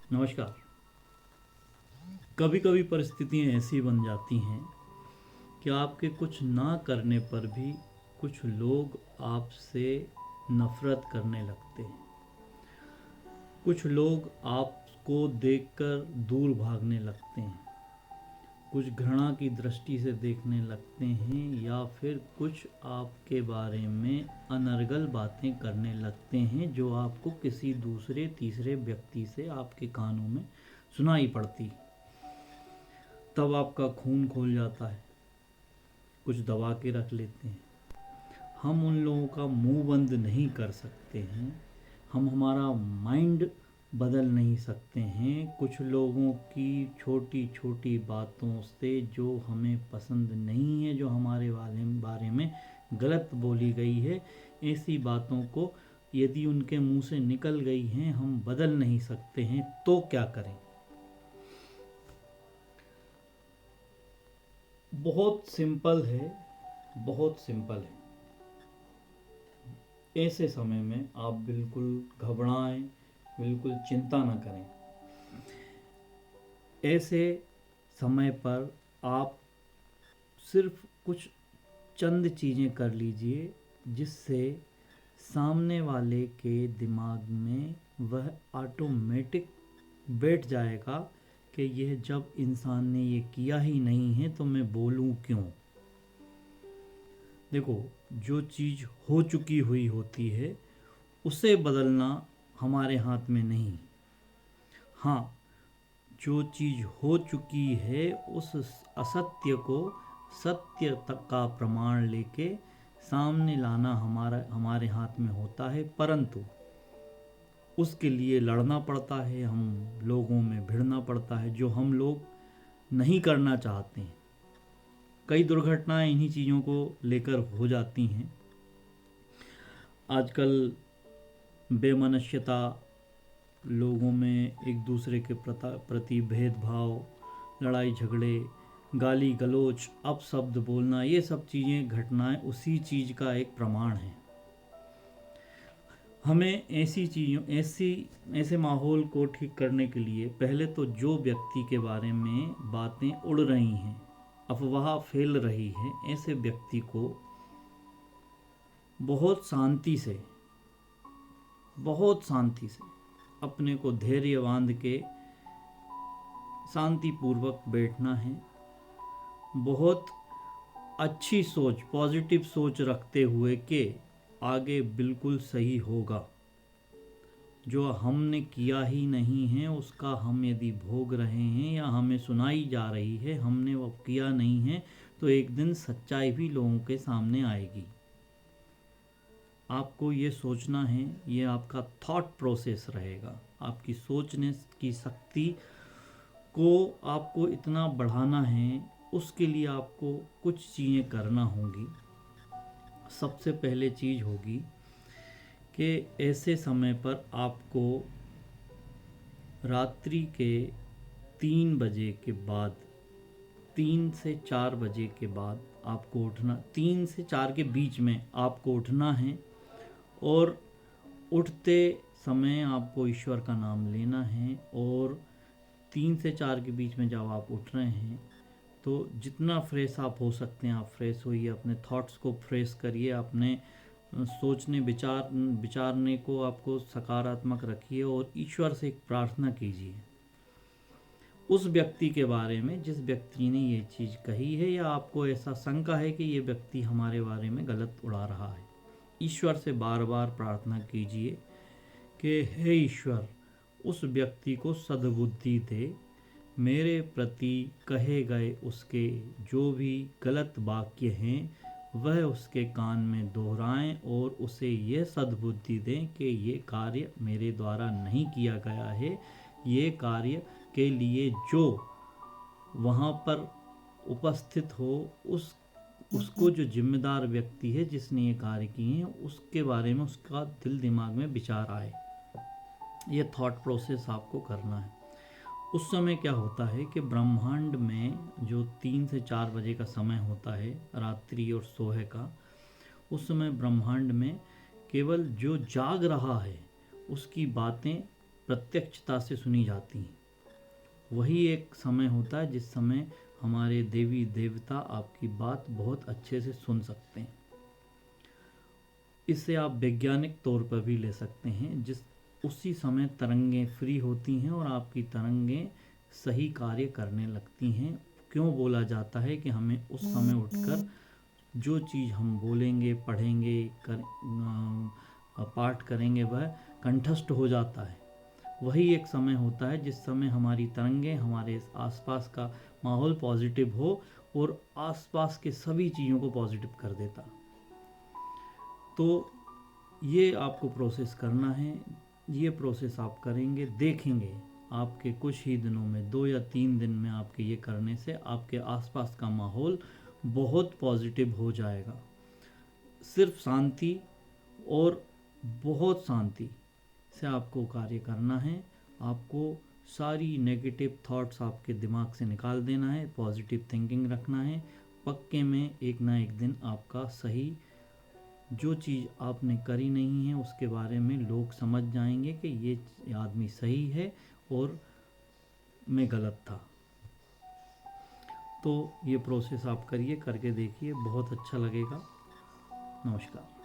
नमस्कार। कभी कभी परिस्थितियाँ ऐसी बन जाती हैं कि आपके कुछ ना करने पर भी कुछ लोग आपसे नफरत करने लगते हैं। कुछ लोग आपको देखकर दूर भागने लगते हैं, कुछ घृणा की दृष्टि से देखने लगते हैं, या फिर कुछ आपके बारे में अनर्गल बातें करने लगते हैं जो आपको किसी दूसरे तीसरे व्यक्ति से आपके कानों में सुनाई पड़ती। तब आपका खून खोल जाता है, कुछ दबा के रख लेते हैं। हम उन लोगों का मुंह बंद नहीं कर सकते हैं, हम हमारा माइंड बदल नहीं सकते हैं। कुछ लोगों की छोटी छोटी बातों से जो हमें पसंद नहीं है, जो हमारे बारे में गलत बोली गई है, ऐसी बातों को यदि उनके मुंह से निकल गई हैं हम बदल नहीं सकते हैं, तो क्या करें? बहुत सिंपल है, बहुत सिंपल है। ऐसे समय में आप बिल्कुल घबराएं, बिल्कुल चिंता ना करें। ऐसे समय पर आप सिर्फ कुछ चंद चीज़ें कर लीजिए जिससे सामने वाले के दिमाग में वह ऑटोमेटिक बैठ जाएगा कि यह जब इंसान ने ये किया ही नहीं है तो मैं बोलूं क्यों। देखो, जो चीज़ हो चुकी हुई होती है उसे बदलना हमारे हाथ में नहीं। हाँ, जो चीज़ हो चुकी है उस असत्य को सत्य तक का प्रमाण लेके सामने लाना हमारे हाथ में होता है, परंतु उसके लिए लड़ना पड़ता है, हम लोगों में भिड़ना पड़ता है, जो हम लोग नहीं करना चाहते हैं। कई दुर्घटनाएं इन्हीं चीज़ों को लेकर हो जाती हैं। आजकल बेमनस्यता, लोगों में एक दूसरे के प्रति भेदभाव, लड़ाई झगड़े, गाली गलौज, अपशब्द बोलना, ये सब चीज़ें घटनाएं उसी चीज़ का एक प्रमाण है। हमें ऐसे माहौल को ठीक करने के लिए पहले तो जो व्यक्ति के बारे में बातें उड़ रही हैं, अफवाह फैल रही है, ऐसे व्यक्ति को बहुत शांति से अपने को धैर्य बांध के शांतिपूर्वक बैठना है। बहुत अच्छी सोच, पॉजिटिव सोच रखते हुए कि आगे बिल्कुल सही होगा। जो हमने किया ही नहीं है उसका हम यदि भोग रहे हैं या हमें सुनाई जा रही है, हमने वो किया नहीं है, तो एक दिन सच्चाई भी लोगों के सामने आएगी। आपको ये सोचना है, ये आपका थॉट प्रोसेस रहेगा। आपकी सोचने की शक्ति को आपको इतना बढ़ाना है, उसके लिए आपको कुछ चीज़ें करना होंगी। सबसे पहले चीज़ होगी कि ऐसे समय पर आपको रात्रि के 3 बजे के बाद, 3 से 4 बजे के बाद आपको उठना, 3 से 4 के बीच में आपको उठना है। और उठते समय आपको ईश्वर का नाम लेना है। और 3 से 4 के बीच में जब आप उठ रहे हैं तो जितना फ्रेश आप हो सकते हैं आप फ्रेश होइए, अपने थॉट्स को फ्रेश करिए, अपने सोचने विचारने को आपको सकारात्मक रखिए और ईश्वर से एक प्रार्थना कीजिए उस व्यक्ति के बारे में जिस व्यक्ति ने ये चीज़ कही है, या आपको ऐसा शंका है कि ये व्यक्ति हमारे बारे में गलत उड़ा रहा है। ईश्वर से बार बार प्रार्थना कीजिए कि हे ईश्वर, उस व्यक्ति को सद्बुद्धि दे, मेरे प्रति कहे गए उसके जो भी गलत वाक्य हैं वह उसके कान में दोहराएं और उसे यह सद्बुद्धि दें कि ये कार्य मेरे द्वारा नहीं किया गया है। ये कार्य के लिए जो वहाँ पर उपस्थित हो, उसको जो जिम्मेदार व्यक्ति है जिसने ये कार्य किए हैं उसके बारे में उसका दिल दिमाग में विचार आए। ये थॉट प्रोसेस आपको करना है। उस समय क्या होता है कि ब्रह्मांड में जो 3 से 4 बजे का समय होता है रात्रि और सोहे का, उस समय ब्रह्मांड में केवल जो जाग रहा है उसकी बातें प्रत्यक्षता से सुनी जाती हैं। वही एक समय होता है जिस समय हमारे देवी देवता आपकी बात बहुत अच्छे से सुन सकते हैं। इसे आप वैज्ञानिक तौर पर भी ले सकते हैं। उसी समय तरंगें फ्री होती हैं और आपकी तरंगें सही कार्य करने लगती हैं। क्यों बोला जाता है कि हमें उस समय उठकर जो चीज़ हम बोलेंगे, पढ़ेंगे, पाठ करेंगे वह कंठस्थ हो जाता है। वही एक समय होता है जिस समय हमारी तरंगें हमारे आसपास का माहौल पॉजिटिव हो और आसपास के सभी चीज़ों को पॉजिटिव कर देता। तो ये आपको प्रोसेस करना है। ये प्रोसेस आप करेंगे, देखेंगे आपके कुछ ही दिनों में, 2 या 3 दिन में आपके ये करने से आपके आसपास का माहौल बहुत पॉजिटिव हो जाएगा। सिर्फ शांति और बहुत शांति से आपको कार्य करना है। आपको सारी नेगेटिव थॉट्स आपके दिमाग से निकाल देना है, पॉजिटिव थिंकिंग रखना है। पक्के में एक ना एक दिन आपका सही, जो चीज़ आपने करी नहीं है उसके बारे में लोग समझ जाएंगे कि ये आदमी सही है और मैं गलत था। तो ये प्रोसेस आप करिए, करके देखिए, बहुत अच्छा लगेगा। नमस्कार।